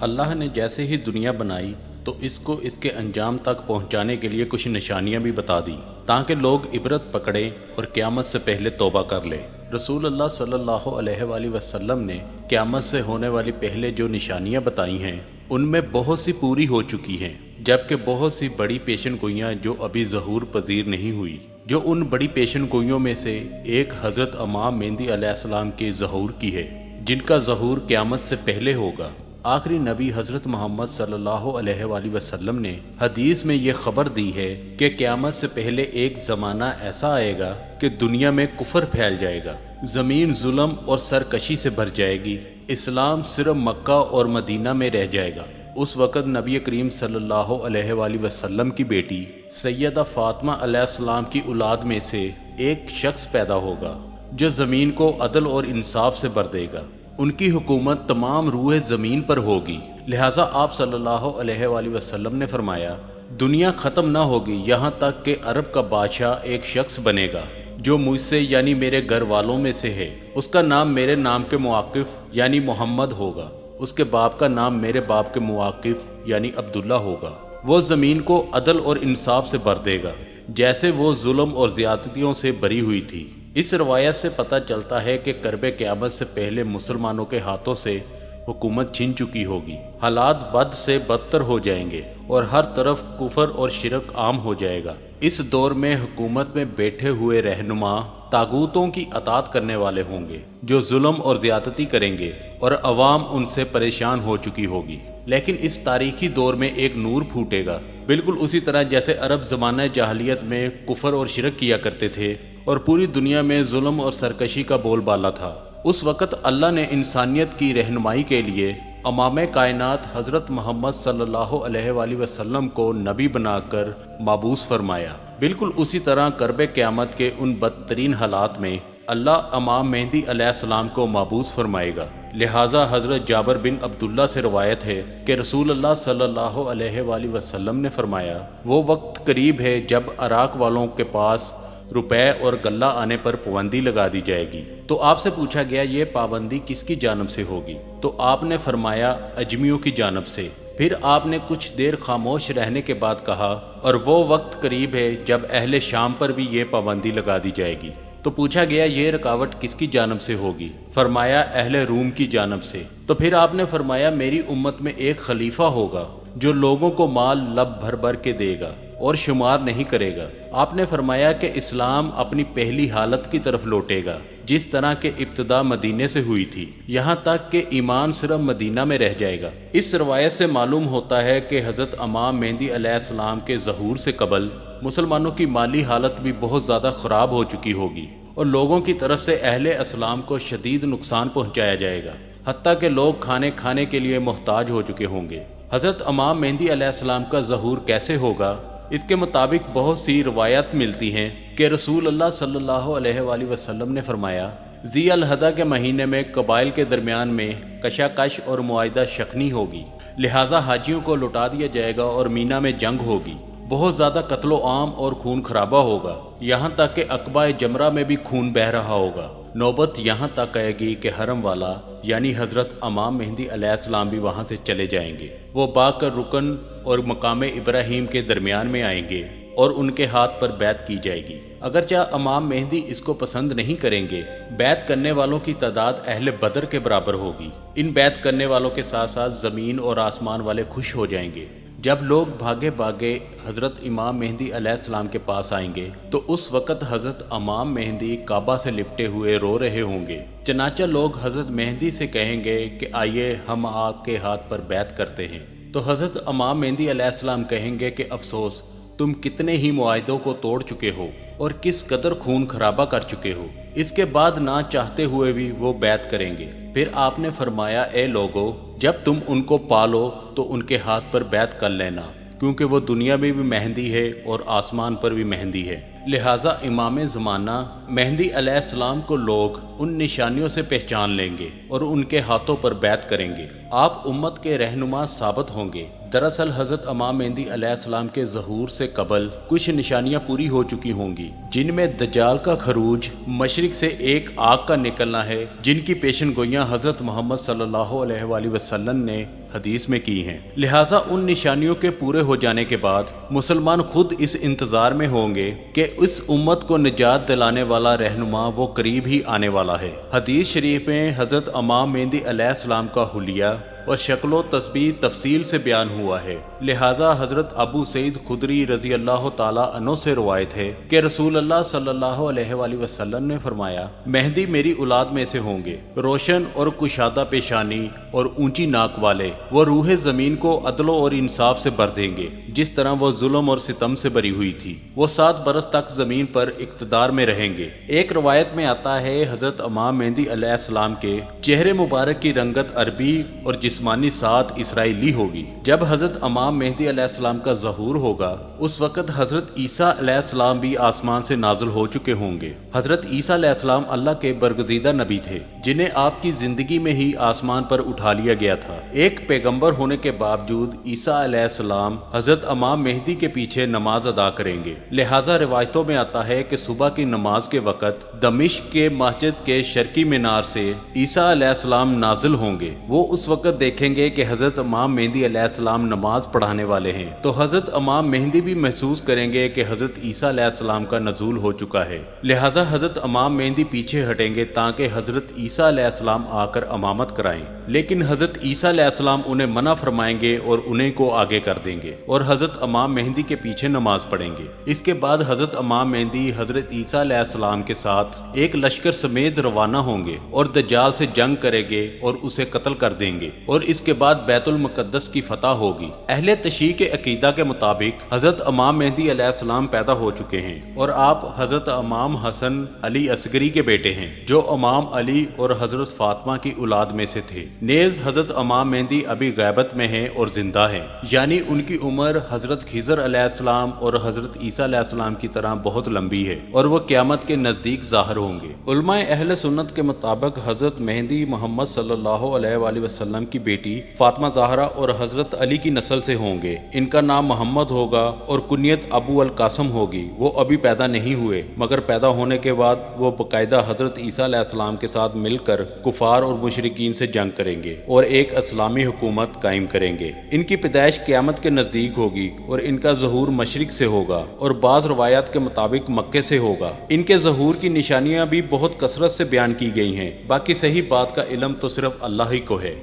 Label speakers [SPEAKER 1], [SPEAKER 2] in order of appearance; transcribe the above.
[SPEAKER 1] اللہ نے جیسے ہی دنیا بنائی تو اس کو اس کے انجام تک پہنچانے کے لیے کچھ نشانیاں بھی بتا دی تاکہ لوگ عبرت پکڑیں اور قیامت سے پہلے توبہ کر لیں۔ رسول اللہ صلی اللہ علیہ وآلہ وسلم نے قیامت سے ہونے والی پہلے جو نشانیاں بتائی ہیں ان میں بہت سی پوری ہو چکی ہیں، جبکہ بہت سی بڑی پیشن گوئیاں جو ابھی ظہور پذیر نہیں ہوئی۔ جو ان بڑی پیشن گوئیوں میں سے ایک حضرت امام مہدی علیہ السلام کے ظہور کی ہے، جن کا ظہور قیامت سے پہلے ہوگا۔ آخری نبی حضرت محمد صلی اللہ علیہ وآلہ وسلم نے حدیث میں یہ خبر دی ہے کہ قیامت سے پہلے ایک زمانہ ایسا آئے گا کہ دنیا میں کفر پھیل جائے گا، زمین ظلم اور سرکشی سے بھر جائے گی، اسلام صرف مکہ اور مدینہ میں رہ جائے گا۔ اس وقت نبی کریم صلی اللہ علیہ وآلہ وسلم کی بیٹی سیدہ فاطمہ علیہ السلام کی اولاد میں سے ایک شخص پیدا ہوگا جو زمین کو عدل اور انصاف سے بھر دے گا۔ ان کی حکومت تمام روئے زمین پر ہوگی، لہٰذا آپ صلی اللہ علیہ وآلہ وسلم نے فرمایا دنیا ختم نہ ہوگی یہاں تک کہ عرب کا بادشاہ ایک شخص بنے گا جو مجھ سے یعنی میرے گھر والوں میں سے ہے، اس کا نام میرے نام کے مواقف یعنی محمد ہوگا، اس کے باپ کا نام میرے باپ کے مواقف یعنی عبداللہ ہوگا۔ وہ زمین کو عدل اور انصاف سے بھر دے گا جیسے وہ ظلم اور زیادتیوں سے بری ہوئی تھی۔ اس روایت سے پتہ چلتا ہے کہ قرب قیامت سے پہلے مسلمانوں کے ہاتھوں سے حکومت چھن چکی ہوگی، حالات بد سے بدتر ہو جائیں گے اور ہر طرف کفر اور شرک عام ہو جائے گا۔ اس دور میں حکومت میں بیٹھے ہوئے رہنما طاغوتوں کی اطاعت کرنے والے ہوں گے جو ظلم اور زیادتی کریں گے اور عوام ان سے پریشان ہو چکی ہوگی۔ لیکن اس تاریخی دور میں ایک نور پھوٹے گا، بالکل اسی طرح جیسے عرب زمانہ جاہلیت میں کفر اور شرک کیا کرتے تھے اور پوری دنیا میں ظلم اور سرکشی کا بول بالا تھا۔ اس وقت اللہ نے انسانیت کی رہنمائی کے لیے امام کائنات حضرت محمد صلی اللہ علیہ وآلہ وسلم کو نبی بنا کر مبعوث فرمایا۔ بالکل اسی طرح قرب قیامت کے ان بدترین حالات میں اللہ امام مہدی علیہ السلام کو مبعوث فرمائے گا۔ لہٰذا حضرت جابر بن عبداللہ سے روایت ہے کہ رسول اللہ صلی اللہ علیہ وآلہ وسلم نے فرمایا وہ وقت قریب ہے جب عراق والوں کے پاس روپے اور غلہ آنے پر پابندی لگا دی جائے گی۔ تو آپ سے پوچھا گیا یہ پابندی کس کی جانب سے ہوگی؟ تو آپ نے فرمایا اجمیوں کی جانب سے۔ پھر آپ نے کچھ دیر خاموش رہنے کے بعد کہا اور وہ وقت قریب ہے جب اہل شام پر بھی یہ پابندی لگا دی جائے گی۔ تو پوچھا گیا یہ رکاوٹ کس کی جانب سے ہوگی؟ فرمایا اہل روم کی جانب سے۔ تو پھر آپ نے فرمایا میری امت میں ایک خلیفہ ہوگا جو لوگوں کو مال لب بھر بھر کے دے گا اور شمار نہیں کرے گا۔ آپ نے فرمایا کہ اسلام اپنی پہلی حالت کی طرف لوٹے گا جس طرح کہ ابتدا مدینے سے ہوئی تھی، یہاں تک کہ ایمان صرف مدینہ میں رہ جائے گا۔ اس روایت سے معلوم ہوتا ہے کہ حضرت امام مہدی علیہ السلام کے ظہور سے قبل مسلمانوں کی مالی حالت بھی بہت زیادہ خراب ہو چکی ہوگی اور لوگوں کی طرف سے اہل اسلام کو شدید نقصان پہنچایا جائے گا، حتیٰ کہ لوگ کھانے کے لیے محتاج ہو چکے ہوں گے۔ حضرت امام مہدی علیہ السلام کا ظہور کیسے ہوگا؟ اس کے مطابق بہت سی روایات ملتی ہیں کہ رسول اللہ صلی اللہ علیہ وآلہ وسلم نے فرمایا ذی الحجہ کے مہینے میں قبائل کے درمیان میں کشاکش اور معاہدہ شکنی ہوگی، لہٰذا حاجیوں کو لوٹا دیا جائے گا اور مینا میں جنگ ہوگی، بہت زیادہ قتل و عام اور خون خرابہ ہوگا، یہاں تک کہ عقبہ جمرہ میں بھی خون بہہ رہا ہوگا۔ نوبت یہاں تک آئے گی کہ حرم والا یعنی حضرت امام مہدی علیہ السلام بھی وہاں سے چلے جائیں گے، وہ با کر رکن اور مقام ابراہیم کے درمیان میں آئیں گے اور ان کے ہاتھ پر بیعت کی جائے گی۔ اگرچہ امام مہدی اس کو پسند نہیں کریں گے، بیعت کرنے والوں کی تعداد اہل بدر کے برابر ہوگی۔ ان بیعت کرنے والوں کے ساتھ ساتھ زمین اور آسمان والے خوش ہو جائیں گے۔ جب لوگ بھاگے بھاگے حضرت امام مہدی علیہ السلام کے پاس آئیں گے تو اس وقت حضرت امام مہدی کعبہ سے لپٹے ہوئے رو رہے ہوں گے، چنانچہ لوگ حضرت مہدی سے کہیں گے کہ آئیے ہم آپ کے ہاتھ پر بیعت کرتے ہیں۔ تو حضرت امام مہدی علیہ السلام کہیں گے کہ افسوس، تم کتنے ہی معاہدوں کو توڑ چکے ہو اور کس قدر خون خرابہ کر چکے ہو۔ اس کے بعد نہ چاہتے ہوئے بھی وہ بیعت کریں گے۔ پھر آپ نے فرمایا اے لوگو، جب تم ان کو پالو تو ان کے ہاتھ پر بیعت کر لینا، کیونکہ وہ دنیا میں بھی مہندی ہے اور آسمان پر بھی مہندی ہے۔ لہٰذا امام زمانہ مہدی علیہ السلام کو لوگ ان نشانیوں سے پہچان لیں گے اور ان کے ہاتھوں پر بیعت کریں گے۔ آپ امت کے رہنما ثابت ہوں گے۔ دراصل حضرت امام مہدی علیہ السلام کے ظہور سے قبل کچھ نشانیاں پوری ہو چکی ہوں گی، جن میں دجال کا خروج، مشرق سے ایک آگ کا نکلنا ہے، جن کی پیشن گوئیاں حضرت محمد صلی اللہ علیہ وآلہ وسلم نے حدیث میں کی ہیں۔ لہٰذا ان نشانیوں کے پورے ہو جانے کے بعد مسلمان خود اس انتظار میں ہوں گے کہ اس امت کو نجات دلانے والا رہنما وہ قریب ہی آنے والا ہے۔ حدیث شریف میں حضرت امام مہدی علیہ السلام کا حلیہ اور شکل و تصویر تفصیل سے بیان ہوا ہے۔ لہٰذا حضرت ابو سعید خدری رضی اللہ تعالیٰ عنہ سے روایت ہے کہ رسول اللہ صلی اللہ علیہ وآلہ وسلم نے فرمایا، مہدی میری اولاد میں سے ہوں گے، روشن اور کشادہ پیشانی اور اونچی ناک والے، وہ روح زمین کو عدل اور انصاف سے بھر دیں گے جس طرح وہ ظلم اور ستم سے بری ہوئی تھی۔ وہ 7 برس تک زمین پر اقتدار میں رہیں گے۔ ایک روایت میں آتا ہے حضرت امام مہدی علیہ السلام کے چہرے مبارک کی رنگت عربی اور جسمانی سات اسرائیلی ہوگی۔ جب حضرت امام مہدی علیہ السلام کا ظہور ہوگا اس وقت حضرت عیسیٰ علیہ السلام بھی آسمان سے نازل ہو چکے ہوں گے۔ حضرت عیسیٰ علیہ السلام اللہ کے برگزیدہ نبی تھے جنہیں آپ کی زندگی میں ہی آسمان پر اٹھا لیا گیا تھا۔ ایک پیغمبر ہونے کے باوجود عیسیٰ علیہ السلام حضرت امام مہدی کے پیچھے نماز ادا کریں گے۔ لہٰذا روایتوں میں آتا ہے کہ صبح کی نماز کے وقت دمشق کے مسجد کے شرقی مینار سے عیسیٰ علیہ السلام نازل ہوں گے۔ وہ اس وقت دیکھیں گے کہ حضرت امام مہدی علیہ السلام نماز پڑھانے والے ہیں، تو حضرت امام مہدی بھی محسوس کریں گے کہ حضرت عیسیٰ علیہ السلام کا نزول ہو چکا ہے۔ لہٰذا حضرت امام مہدی پیچھے ہٹیں گے تاکہ حضرت عیسیٰ علیہ السلام آ کر امامت کرائیں، لیکن حضرت عیسیٰ علیہ السلام انہیں منع فرمائیں گے اور انہیں کو آگے کر دیں گے اور حضرت امام مہدی کے پیچھے نماز پڑھیں گے۔ اس کے بعد حضرت امام مہدی حضرت عیسیٰ علیہ السلام کے ساتھ ایک لشکر سمیت روانہ ہوں گے اور دجال سے جنگ کریں گے اور اسے قتل کر دیں گے، اور اس کے بعد بیت المقدس کی فتح ہوگی۔ اہل تشیع کے عقیدہ کے مطابق حضرت امام مہدی علیہ السلام پیدا ہو چکے ہیں اور آپ حضرت امام حسن علی اصغری کے بیٹے ہیں جو امام علی اور حضرت فاطمہ کی اولاد میں سے تھے۔ نیز حضرت امام مہدی ابھی غیبت میں ہیں اور زندہ ہیں، یعنی ان کی عمر حضرت خضر علیہ السلام اور حضرت عیسیٰ علیہ السلام کی طرح بہت لمبی ہے اور وہ قیامت کے نزدیک ظاہر ہوں گے۔ علماء اہل سنت کے مطابق حضرت مہدی محمد صلی اللہ علیہ وآلہ وسلم کی بیٹی فاطمہ زہرا اور حضرت علی کی نسل سے ہوں گے۔ ان کا نام محمد ہوگا اور کنیت ابو القاسم ہوگی۔ وہ ابھی پیدا نہیں ہوئے مگر پیدا ہونے کے بعد وہ باقاعدہ حضرت عیسیٰ علیہ السلام کے ساتھ مل کر کفار اور مشرکین سے جنگ کریں گے اور ایک اسلامی حکومت قائم کریں گے۔ ان کی پیدائش قیامت کے نزدیک ہوگی اور ان کا ظہور مشرق سے ہوگا اور بعض روایات کے مطابق مکے سے ہوگا۔ ان کے ظہور کی نشانیاں بھی بہت کثرت سے بیان کی گئی ہیں، باقی صحیح بات کا علم تو صرف اللہ ہی کو ہے۔